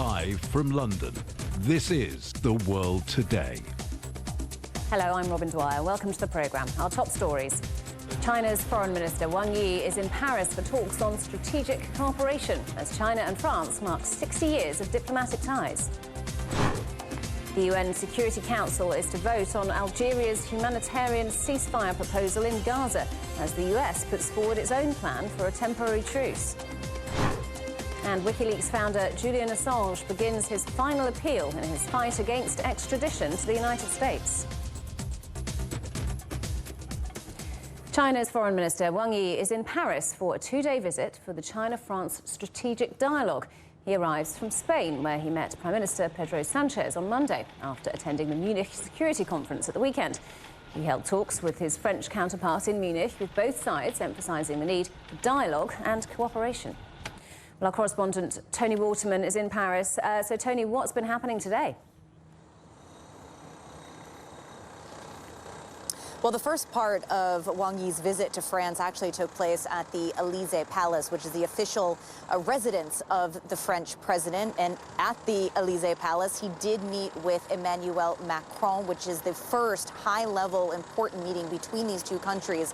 Live from London, this is The World Today. Hello, I'm Robin Dwyer. Welcome to the programme. Our top stories. China's Foreign Minister Wang Yi is in Paris for talks on strategic cooperation as China and France mark 60 years of diplomatic ties. The UN Security Council is to vote on Algeria's humanitarian ceasefire proposal in Gaza as the US puts forward its own plan for a temporary truce. And WikiLeaks founder Julian Assange begins his final appeal in his fight against extradition to the United States. China's Foreign Minister Wang Yi is in Paris for a two-day visit for the China-France Strategic Dialogue. He arrives from Spain, where he met Prime Minister Pedro Sanchez on Monday after attending the Munich Security Conference at the weekend. He held talks with his French counterpart in Munich, with both sides emphasising the need for dialogue and cooperation. Well, our correspondent Tony Waterman is in Paris. So, Tony, what's been happening today? Well, the first part of Wang Yi's visit to France actually took place at the Élysée Palace, which is the official residence of the French president. And at the Élysée Palace, he did meet with Emmanuel Macron, which is the first high-level important meeting between these two countries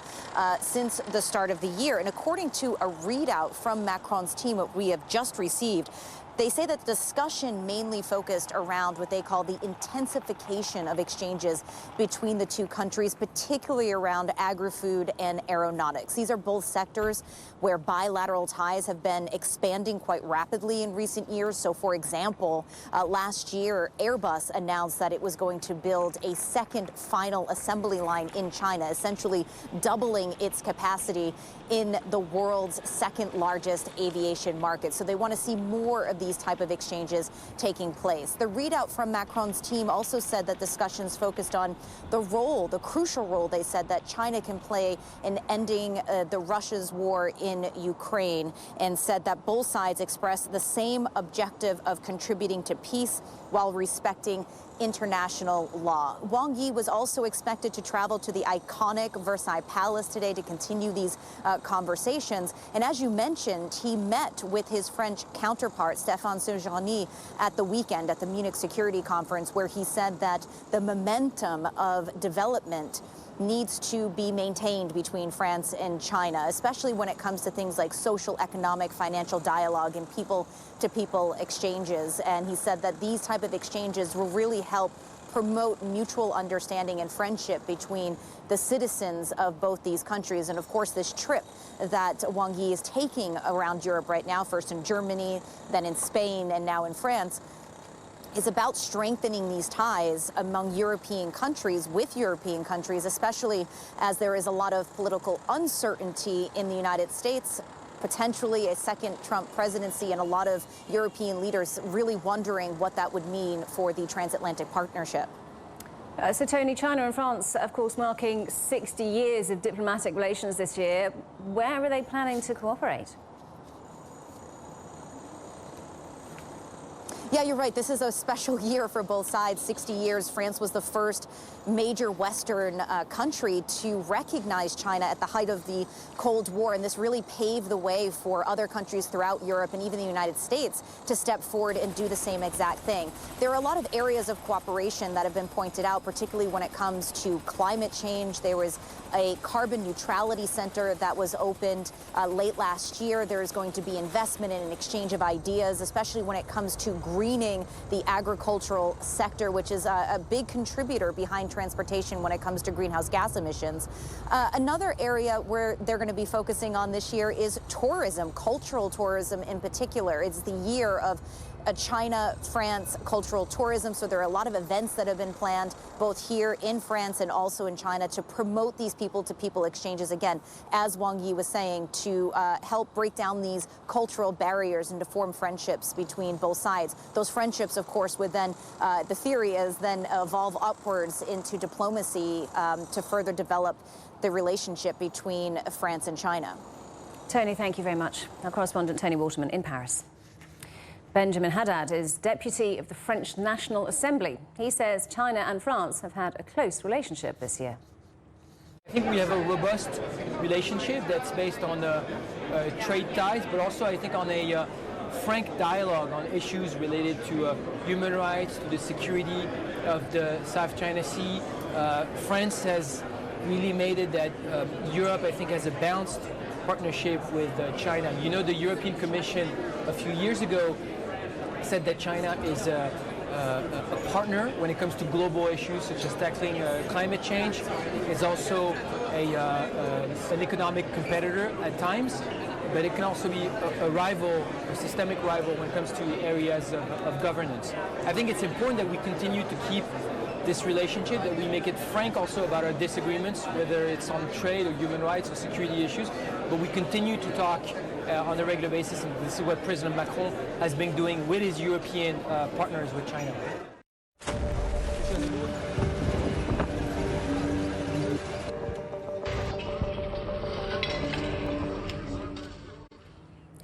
since the start of the year. And according to a readout from Macron's team that we have just received, they say that the discussion mainly focused around what they call the intensification of exchanges between the two countries, particularly around agri-food and aeronautics. These are both sectors where bilateral ties have been expanding quite rapidly in recent years. So, for example, last year, Airbus announced that it was going to build a second final assembly line in China, essentially doubling its capacity in the world's second largest aviation market. So they want to see more of these type of exchanges taking place. The readout from Macron's team also said that discussions focused on the crucial role they said that China can play in ending the Russia's war in Ukraine, and said that both sides expressed the same objective of contributing to peace while respecting international law. Wang Yi was also expected to travel to the iconic Versailles Palace today to continue these conversations. And as you mentioned, he met with his French counterpart, Stéphane Séjourné, at the weekend at the Munich Security Conference, where he said that the momentum of development needs to be maintained between France and China, especially when it comes to things like social, economic, financial dialogue and people-to-people exchanges. And he said that these type of exchanges will really help promote mutual understanding and friendship between the citizens of both these countries. And of course, this trip that Wang Yi is taking around Europe right now, first in Germany, then in Spain, and now in France, is about strengthening these ties among European countries with European countries, especially as there is a lot of political uncertainty in the United States, potentially a second Trump presidency, and a lot of European leaders really wondering what that would mean for the transatlantic partnership. So, Tony, China and France, of course, marking 60 years of diplomatic relations this year. Where are they planning to cooperate? Yeah, you're right. This is a special year for both sides. 60 years. France was the first major Western country to recognize China at the height of the Cold War. And this really paved the way for other countries throughout Europe and even the United States to step forward and do the same exact thing. There are a lot of areas of cooperation that have been pointed out, particularly when it comes to climate change. There was a carbon neutrality center that was opened late last year. There is going to be investment in an exchange of ideas, especially when it comes to greening the agricultural sector, which is a big contributor behind transportation when it comes to greenhouse gas emissions. Another area where they're going to be focusing on this year is tourism, cultural tourism in particular. It's the year of China-France cultural tourism, so there are a lot of events that have been planned both here in France and also in China to promote these people-to-people exchanges, again, as Wang Yi was saying, to help break down these cultural barriers and to form friendships between both sides. Those friendships, of course, would then, the theory is, then evolve upwards into diplomacy to further develop the relationship between France and China. Tony, thank you very much. Our correspondent Tony Waterman in Paris. Benjamin Haddad is deputy of the French National Assembly. He says China and France have had a close relationship this year. I think we have a robust relationship that's based on trade ties, but also I think on a frank dialogue on issues related to human rights, to the security of the South China Sea. France has really made it that Europe, I think, has a balanced partnership with China. You know, the European Commission a few years ago said that China is a partner when it comes to global issues such as tackling climate change. It's also an economic competitor at times, but it can also be a rival, a systemic rival when it comes to areas of governance. I think it's important that we continue to keep this relationship, that we make it frank also about our disagreements, whether it's on trade or human rights or security issues, but we continue to talk on a regular basis, and this is what President Macron has been doing with his European partners with China.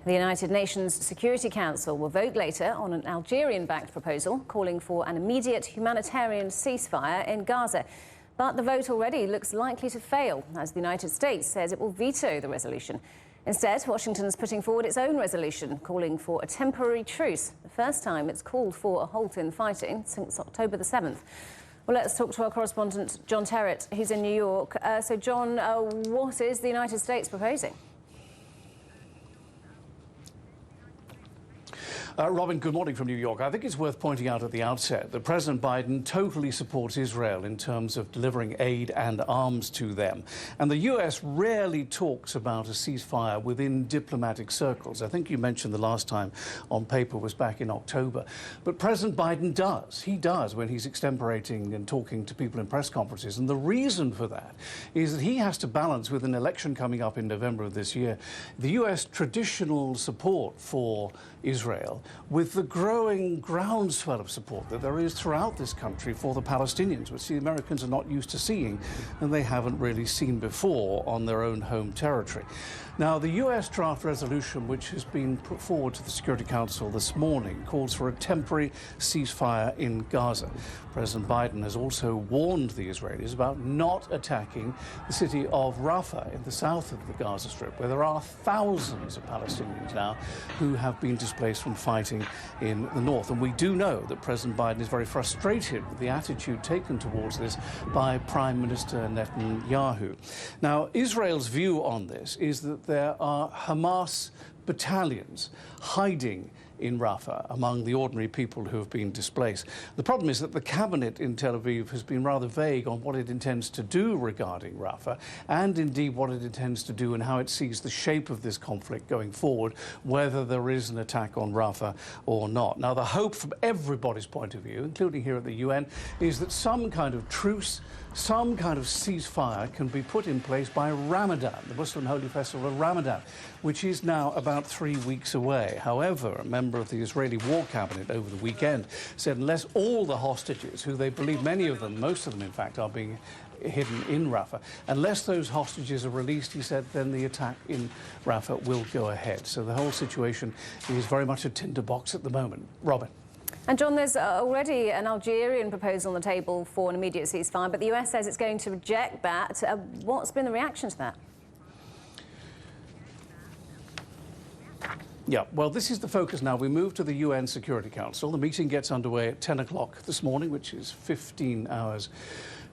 The United Nations Security Council will vote later on an Algerian-backed proposal calling for an immediate humanitarian ceasefire in Gaza. But the vote already looks likely to fail, as the United States says it will veto the resolution. Instead, Washington's putting forward its own resolution calling for a temporary truce, the first time it's called for a halt in fighting since October the 7th. Well, let's talk to our correspondent, John Terrett, who's in New York. So, John, what is the United States proposing? Robin, good morning from New York. I think it's worth pointing out at the outset that President Biden totally supports Israel in terms of delivering aid and arms to them. And the U.S. rarely talks about a ceasefire within diplomatic circles. I think you mentioned the last time on paper was back in October. But President Biden does. He does when he's extemporating and talking to people in press conferences. And the reason for that is that he has to balance, with an election coming up in November of this year, the U.S. traditional support for Israel with the growing groundswell of support that there is throughout this country for the Palestinians, which the Americans are not used to seeing and they haven't really seen before on their own home territory. Now, the U.S. draft resolution, which has been put forward to the Security Council this morning, calls for a temporary ceasefire in Gaza. President Biden has also warned the Israelis about not attacking the city of Rafah in the south of the Gaza Strip, where there are thousands of Palestinians now who have been displaced from fighting in the north. And we do know that President Biden is very frustrated with the attitude taken towards this by Prime Minister Netanyahu. Now, Israel's view on this is that there are Hamas battalions hiding in Rafah among the ordinary people who have been displaced. The problem is that the cabinet in Tel Aviv has been rather vague on what it intends to do regarding Rafah, and indeed what it intends to do and how it sees the shape of this conflict going forward, whether there is an attack on Rafah or not. Now, the hope from everybody's point of view, including here at the UN, is that some kind of truce, some kind of ceasefire can be put in place by Ramadan, the Muslim holy festival of Ramadan, which is now about 3 weeks away. However, a member of the Israeli War Cabinet over the weekend said unless all the hostages, who they believe many of them, most of them in fact, are being hidden in Rafah, unless those hostages are released, he said, then the attack in Rafah will go ahead. So the whole situation is very much a tinderbox at the moment. Robin. And John, there's already an Algerian proposal on the table for an immediate ceasefire, but the US says it's going to reject that. What's been the reaction to that? Yeah, well, this is the focus now. We move to the UN Security Council. The meeting gets underway at 10 o'clock this morning, which is 15 hours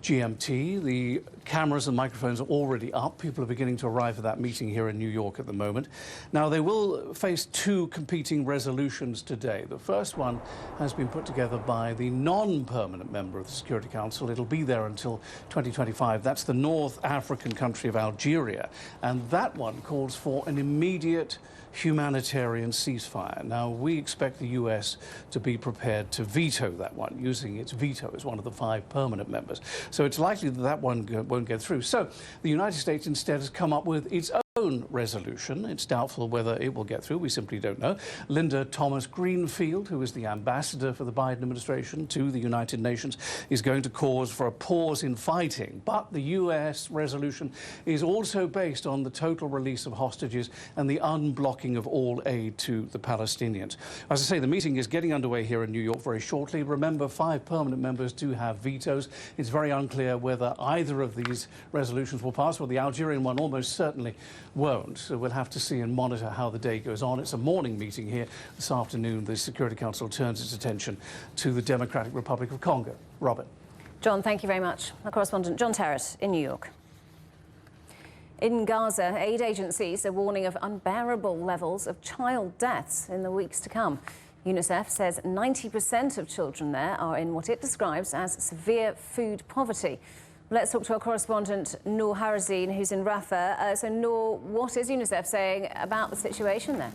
GMT. The cameras and microphones are already up. People are beginning to arrive at that meeting here in New York at the moment. Now, they will face two competing resolutions today. The first one has been put together by the non-permanent member of the Security Council. It'll be there until 2025. That's the North African country of Algeria. And that one calls for an immediate humanitarian ceasefire. Now, we expect the US to be prepared to veto that one, using its veto as one of the 5 permanent members. So it's likely that that one won't get through. So the United States instead has come up with its own resolution. It's doubtful whether it will get through. We simply don't know. Linda Thomas Greenfield, who is the ambassador for the Biden administration to the United Nations, is going to call for a pause in fighting. But the US resolution is also based on the total release of hostages and the unblocking of all aid to the Palestinians. As I say, the meeting is getting underway here in New York very shortly. Remember, 5 permanent members do have vetoes. It's very unclear whether either of these resolutions will pass. Well, the Algerian one almost certainly won't. So we'll have to see and monitor how the day goes on. It's a morning meeting here. This afternoon, the Security Council turns its attention to the Democratic Republic of Congo. Robin. John, thank you very much. Our correspondent John Terrace in New York. In Gaza, aid agencies are warning of unbearable levels of child deaths in the weeks to come. UNICEF says 90% of children there are in what it describes as severe food poverty. Let's talk to our correspondent Noor Harazin, who's in Rafah. So, Noor, what is UNICEF saying about the situation there?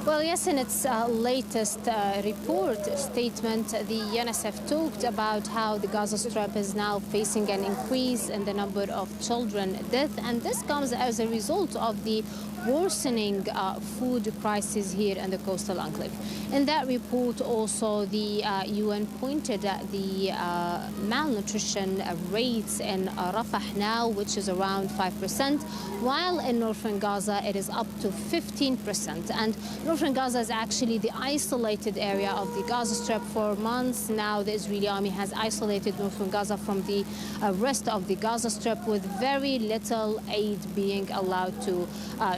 Well, yes, in its latest report statement, the UNICEF talked about how the Gaza Strip is now facing an increase in the number of children death, and this comes as a result of the worsening food crisis here in the coastal enclave. In that report, also, the UN pointed at the malnutrition rates in Rafah now, which is around 5%, while in northern Gaza it is up to 15%. And northern Gaza is actually the isolated area of the Gaza Strip. For months now, the Israeli army has isolated northern Gaza from the rest of the Gaza Strip, with very little aid being allowed to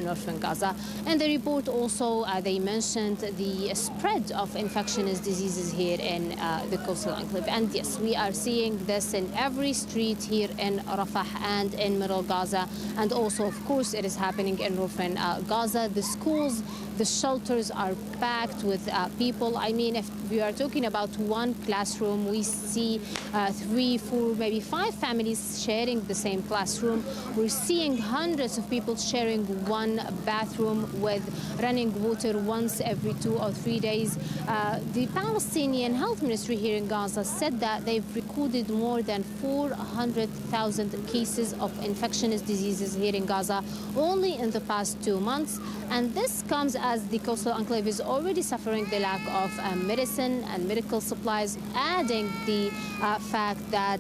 northern Gaza. And the report also, they mentioned the spread of infectious diseases here in the coastal enclave. And yes, we are seeing this in every street here in Rafah and in Middle Gaza. And also, of course, it is happening in northern Gaza. The schools, the shelters are packed with people. I mean, if we are talking about one classroom, we see 3, 4, maybe 5 families sharing the same classroom. We're seeing hundreds of people sharing one bathroom with running water once every 2 or 3 days. The Palestinian Health Ministry here in Gaza said that they've recorded more than 400,000 cases of infectious diseases here in Gaza only in the past 2 months. And this comes as the coastal enclave is already suffering the lack of medicine and medical supplies, adding the fact that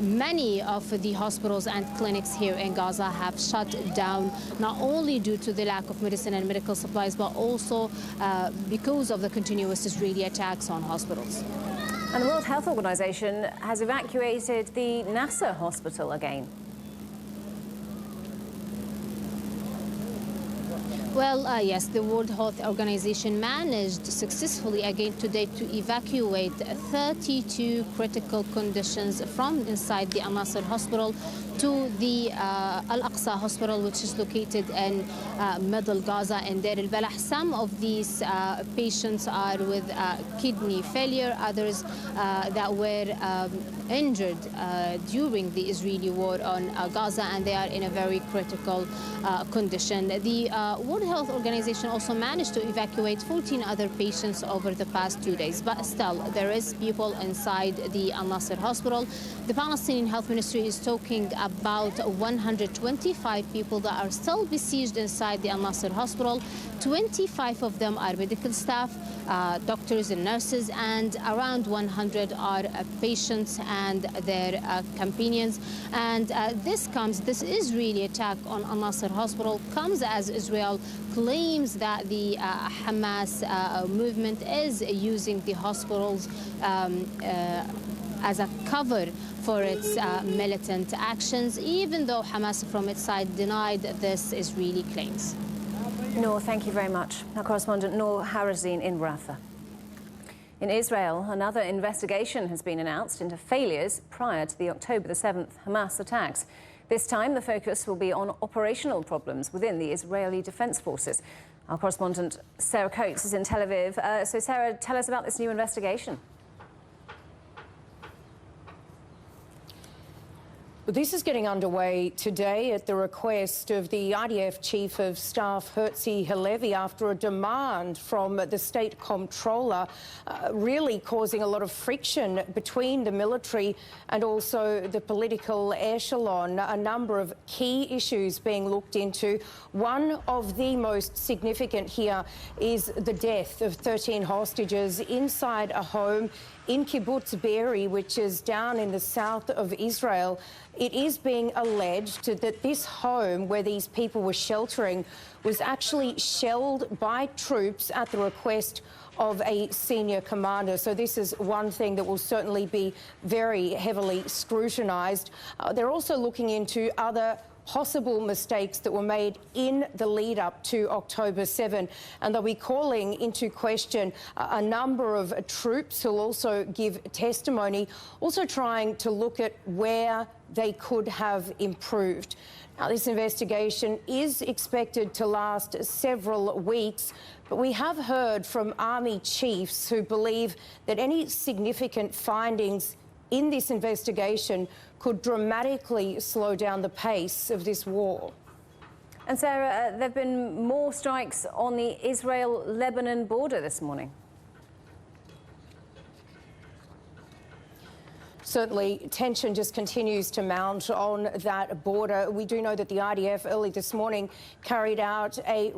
many of the hospitals and clinics here in Gaza have shut down, not only due to the lack of medicine and medical supplies, but also because of the continuous Israeli attacks on hospitals. And the World Health Organization has evacuated the Nasser hospital again. Well, yes, the World Health Organization managed successfully again today to evacuate 32 critical conditions from inside the Al-Nasser hospital to the Al-Aqsa hospital, which is located in Middle Gaza and Deir al-Balah. Some of these patients are with kidney failure, others that were injured during the Israeli war on Gaza, and they are in a very critical condition. The World Health Organization also managed to evacuate 14 other patients over the past 2 days, but still there is people inside the Al-Nasser hospital. The Palestinian Health Ministry is talking about 125 people that are still besieged inside the Al-Nasser hospital. 25 of them are medical staff, doctors and nurses, and around 100 are patients and their companions. And this Israeli attack on Al-Nasser hospital comes as Israel claims that the Hamas movement is using the hospitals as a cover for its militant actions, even though Hamas from its side denied this Israeli claims. Noor, thank you very much. Our correspondent Noor Harazin in Rafah. In Israel, another investigation has been announced into failures prior to the October the 7th Hamas attacks. This time, the focus will be on operational problems within the Israeli Defense Forces. Our correspondent Sarah Coates is in Tel Aviv. So, Sarah, tell us about this new investigation. This is getting underway today at the request of the IDF Chief of Staff, Herzi Halevi, after a demand from the State Comptroller, really causing a lot of friction between the military and also the political echelon. A number of key issues being looked into. One of the most significant here is the death of 13 hostages inside a home in Kibbutz Be'eri, which is down in the south of Israel. it is being alleged that this home where these people were sheltering was actually shelled by troops at the request of a senior commander. So this is one thing that will certainly be very heavily scrutinised. They're also looking into other possible mistakes that were made in the lead up to October 7, and they'll be calling into question a number of troops who'll also give testimony, also trying to look at where they could have improved. Now, this investigation is expected to last several weeks, but we have heard from army chiefs who believe that any significant findings in this investigation could dramatically slow down the pace of this war. And Sarah, there have been more strikes on the Israel-Lebanon border this morning. Certainly, tension just continues to mount on that border. We do know that the IDF early this morning carried out a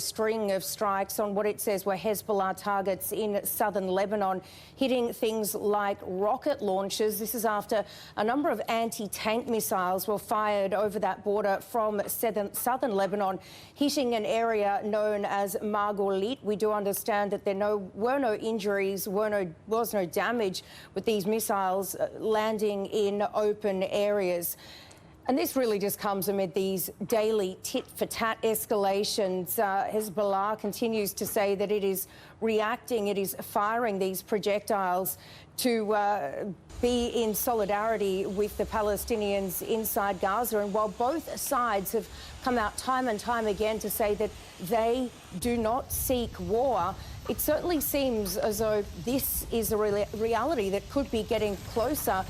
string of strikes on what it says were Hezbollah targets in southern Lebanon, hitting things like rocket launchers. This is after a number of anti-tank missiles were fired over that border from southern Lebanon, hitting an area known as Margolit. We do understand that there were no injuries, was no damage with these missiles landing in open areas. And this really just comes amid these daily tit-for-tat escalations. Hezbollah continues to say that it is reacting, it is firing these projectiles to be in solidarity with the Palestinians inside Gaza. And while both sides have come out time and time again to say that they do not seek war, it certainly seems as though this is a reality that could be getting closer,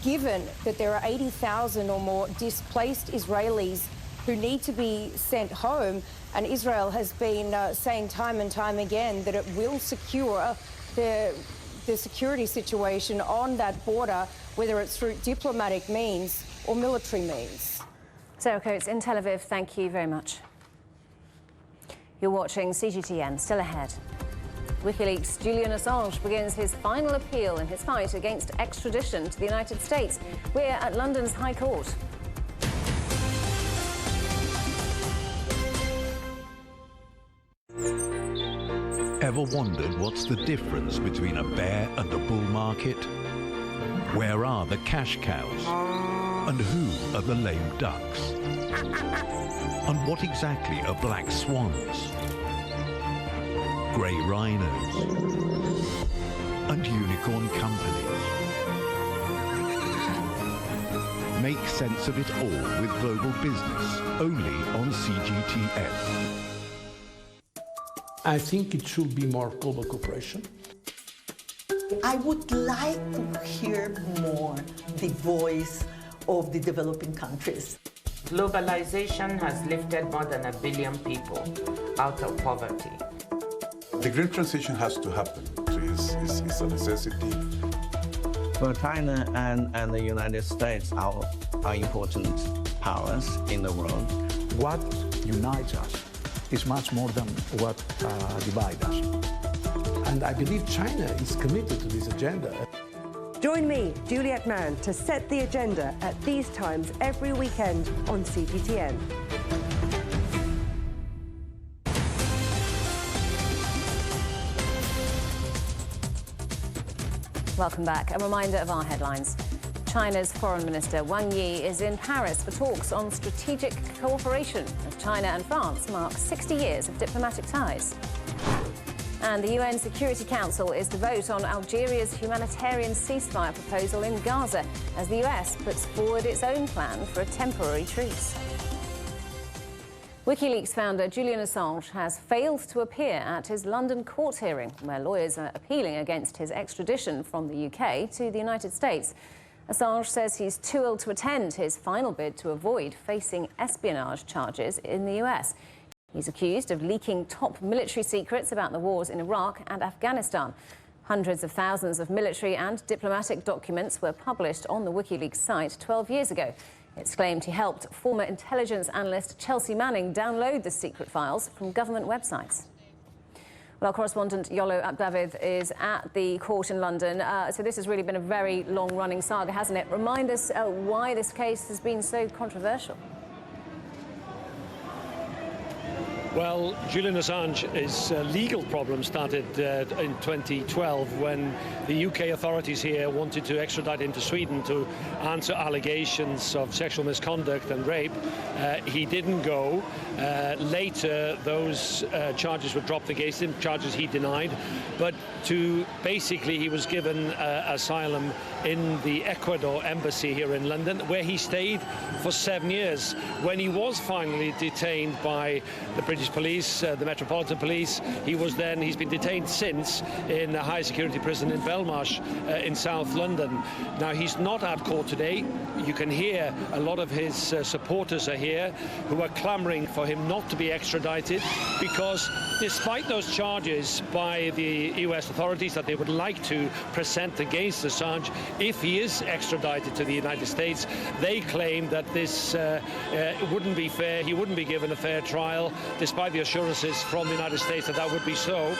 given that there are 80,000 or more displaced Israelis who need to be sent home. And Israel has been saying time and time again that it will secure the security situation on that border, whether it's through diplomatic means or military means. Sarah Coates in Tel Aviv, thank you very much. You're watching CGTN. Still ahead. WikiLeaks' Julian Assange begins his final appeal in his fight against extradition to the United States. We're at London's High Court. Ever wondered what's the difference between a bear and a bull market? Where are the cash cows? And who are the lame ducks? And what exactly are black swans? Grey rhinos? And unicorn companies? Make sense of it all with Global Business, only on CGTN. I think it should be more global cooperation. I would like to hear more the voice of the developing countries. Globalization has lifted more than 1 billion people out of poverty. The green transition has to happen. It's a necessity. Well, China and the United States are important powers in the world. What unites us is much more than what divides us. And I believe China is committed to this agenda. Join me, Juliet Mann, to set the agenda at these times every weekend on CGTN. Welcome back. A reminder of our headlines. China's Foreign Minister Wang Yi is in Paris for talks on strategic cooperation as China and France mark 60 years of diplomatic ties. And the UN Security Council is to vote on Algeria's humanitarian ceasefire proposal in Gaza as the US puts forward its own plan for a temporary truce. WikiLeaks founder Julian Assange has failed to appear at his London court hearing, where lawyers are appealing against his extradition from the UK to the United States. Assange says he's too ill to attend his final bid to avoid facing espionage charges in the US. He's accused of leaking top military secrets about the wars in Iraq and Afghanistan. Hundreds of thousands of military and diplomatic documents were published on the WikiLeaks site 12 years ago. It's claimed he helped former intelligence analyst Chelsea Manning download the secret files from government websites. Well, our correspondent Yolo Abdavid is at the court in London. So this has really been a very long-running saga, hasn't it? Remind us why this case has been so controversial. Well, Julian Assange's legal problem started in 2012 when the UK authorities here wanted to extradite him to Sweden to answer allegations of sexual misconduct and rape. He didn't go. Later, those charges were dropped against him, charges he denied. But basically, he was given asylum in the Ecuador embassy here in London, where he stayed for 7 years. When he was finally detained by the British police, the Metropolitan Police, he's been detained since in a high security prison in Belmarsh in South London. Now, he's not at court today. You can hear a lot of his supporters are here who are clamoring for him not to be extradited, because despite those charges by the US authorities that they would like to present against Assange, if he is extradited to the United States, they claim that this wouldn't be fair. He wouldn't be given a fair trial, despite the assurances from the United States that that would be so.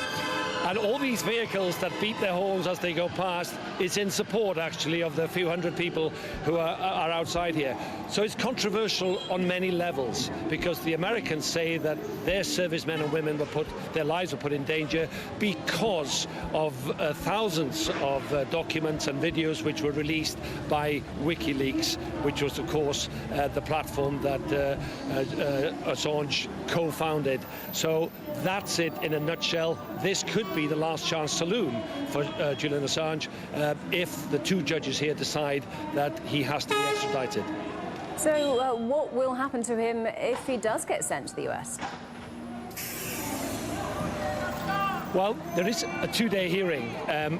And all these vehicles that beat their horns as they go past is in support, actually, of the few hundred people who are outside here. So it's controversial on many levels, because the Americans say that their servicemen and women their lives were put in danger because of thousands of documents and videos which were released by WikiLeaks, which was, of course, the platform that Assange co-founded. So that's it in a nutshell. This could be the last chance saloon for Julian Assange if the two judges here decide that he has to be extradited. So what will happen to him if he does get sent to the US? Well, there is a two-day hearing,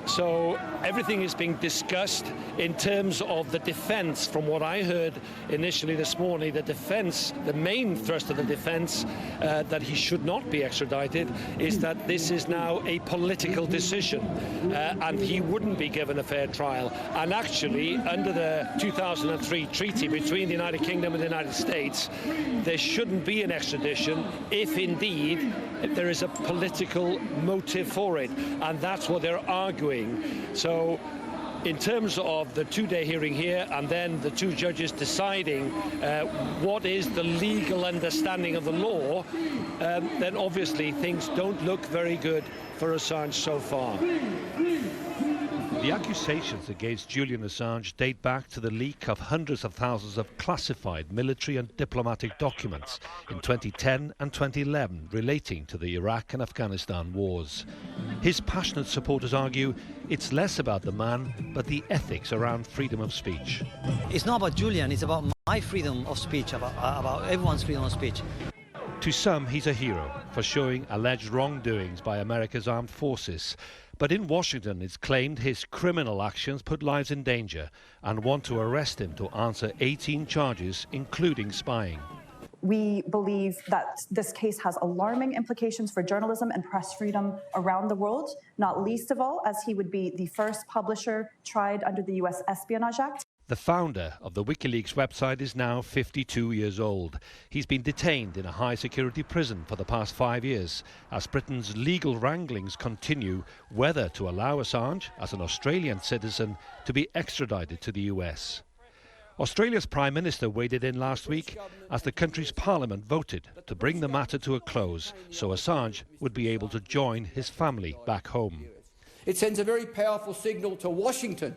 so everything is being discussed in terms of the defense. From what I heard initially this morning, the main thrust of the defense that he should not be extradited is that this is now a political decision and he wouldn't be given a fair trial. And actually, under the 2003 treaty between the United Kingdom and the United States, there shouldn't be an extradition if indeed there is a political motive for it, and that's what they're arguing. So in terms of the two-day hearing here and then the two judges deciding what is the legal understanding of the law, then obviously things don't look very good for Assange so far. The accusations against Julian Assange date back to the leak of hundreds of thousands of classified military and diplomatic documents in 2010 and 2011 relating to the Iraq and Afghanistan wars. His passionate supporters argue it's less about the man, but the ethics around freedom of speech. It's not about Julian, it's about my freedom of speech, about everyone's freedom of speech. To some, he's a hero for showing alleged wrongdoings by America's armed forces. But in Washington, it's claimed his criminal actions put lives in danger and want to arrest him to answer 18 charges, including spying. We believe that this case has alarming implications for journalism and press freedom around the world, not least of all, as he would be the first publisher tried under the US Espionage Act. The founder of the WikiLeaks website is now 52 years old. He's been detained in a high-security prison for the past 5 years as Britain's legal wranglings continue whether to allow Assange, as an Australian citizen, to be extradited to the US. Australia's Prime Minister waded in last week as the country's parliament voted to bring the matter to a close so Assange would be able to join his family back home. It sends a very powerful signal to Washington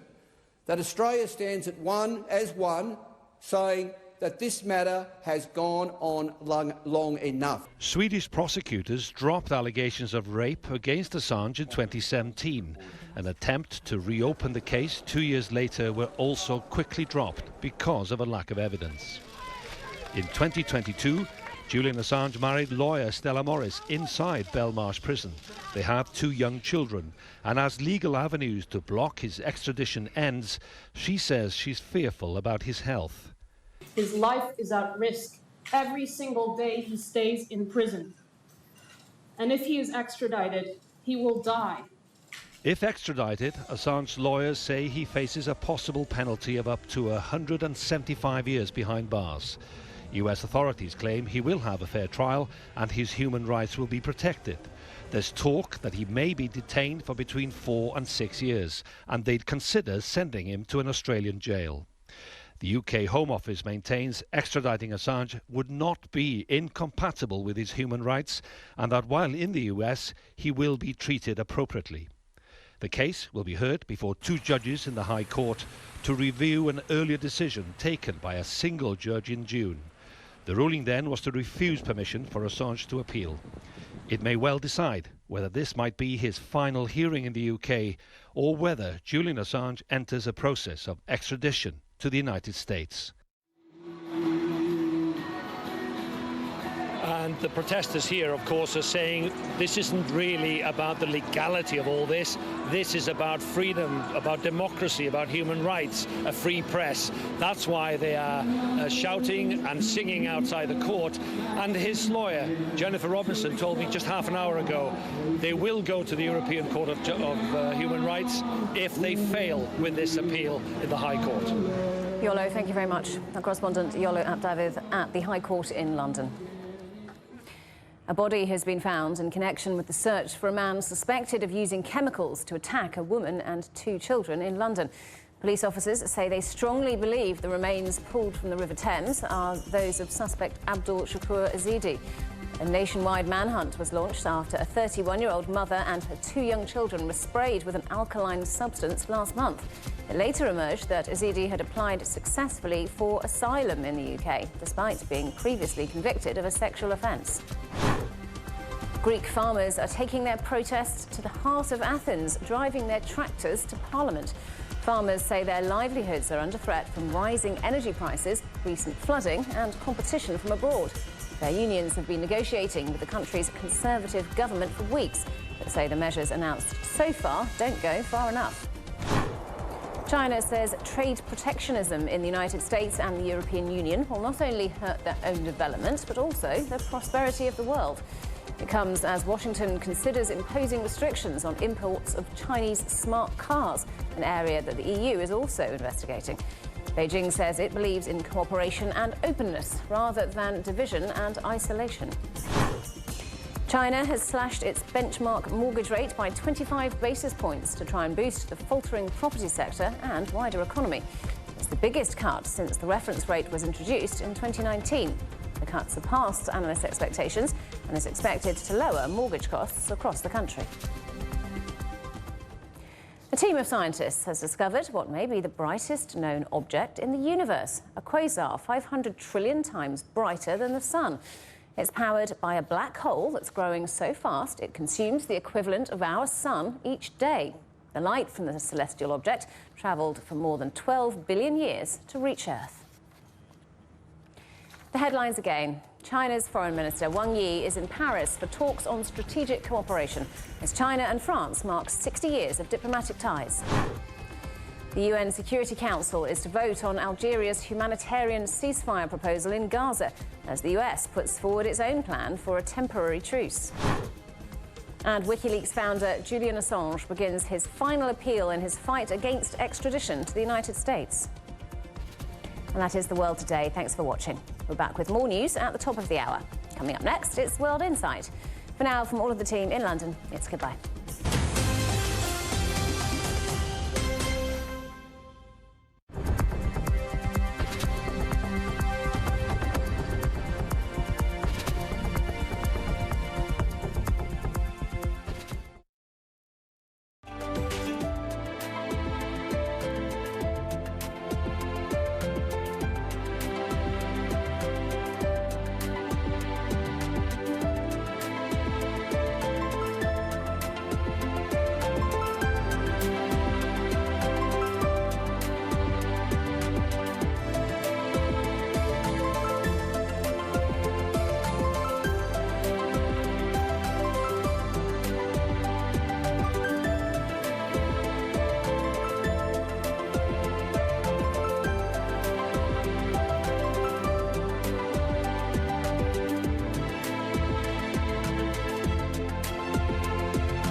that Australia stands as one, saying that this matter has gone on long enough. Swedish prosecutors dropped allegations of rape against Assange in 2017. An attempt to reopen the case 2 years later were also quickly dropped because of a lack of evidence. In 2022, Julian Assange married lawyer Stella Morris inside Belmarsh prison. They have 2 young children, and as legal avenues to block his extradition ends, she says she's fearful about his health. His life is at risk every single day he stays in prison. And if he is extradited, he will die. If extradited, Assange's lawyers say he faces a possible penalty of up to 175 years behind bars. US authorities claim he will have a fair trial and his human rights will be protected. There's talk that he may be detained for between 4 and 6 years, and they'd consider sending him to an Australian jail. The UK Home Office maintains extraditing Assange would not be incompatible with his human rights, and that while in the US, he will be treated appropriately. The case will be heard before 2 judges in the High Court to review an earlier decision taken by a single judge in June. The ruling then was to refuse permission for Assange to appeal. It may well decide whether this might be his final hearing in the UK or whether Julian Assange enters a process of extradition to the United States. And the protesters here, of course, are saying this isn't really about the legality of all this. This is about freedom, about democracy, about human rights, a free press. That's why they are shouting and singing outside the court. And his lawyer, Jennifer Robinson, told me just half an hour ago they will go to the European Court of Human Rights if they fail with this appeal in the High Court. Yolo, thank you very much. Our correspondent Yolo Abdavid at the High Court in London. A body has been found in connection with the search for a man suspected of using chemicals to attack a woman and 2 children in London. Police officers say they strongly believe the remains pulled from the River Thames are those of suspect Abdul Shakur Azidi. A nationwide manhunt was launched after a 31-year-old mother and her 2 young children were sprayed with an alkaline substance last month. It later emerged that Azidi had applied successfully for asylum in the UK, despite being previously convicted of a sexual offence. Greek farmers are taking their protests to the heart of Athens, driving their tractors to Parliament. Farmers say their livelihoods are under threat from rising energy prices, recent flooding and competition from abroad. Their unions have been negotiating with the country's Conservative government for weeks, but say the measures announced so far don't go far enough. China says trade protectionism in the United States and the European Union will not only hurt their own development, but also the prosperity of the world. It comes as Washington considers imposing restrictions on imports of Chinese smart cars, an area that the EU is also investigating. Beijing says it believes in cooperation and openness rather than division and isolation. China has slashed its benchmark mortgage rate by 25 basis points to try and boost the faltering property sector and wider economy. It's the biggest cut since the reference rate was introduced in 2019. The cut surpassed analyst expectations and is expected to lower mortgage costs across the country. A team of scientists has discovered what may be the brightest known object in the universe, a quasar 500 trillion times brighter than the Sun. It's powered by a black hole that's growing so fast it consumes the equivalent of our Sun each day. The light from the celestial object travelled for more than 12 billion years to reach Earth. The headlines again. China's Foreign Minister Wang Yi is in Paris for talks on strategic cooperation as China and France mark 60 years of diplomatic ties. The UN Security Council is to vote on Algeria's humanitarian ceasefire proposal in Gaza as the US puts forward its own plan for a temporary truce. And WikiLeaks founder Julian Assange begins his final appeal in his fight against extradition to the United States. And that is The World Today. Thanks for watching. We're back with more news at the top of the hour. Coming up next, it's World Insight. For now, from all of the team in London, it's goodbye.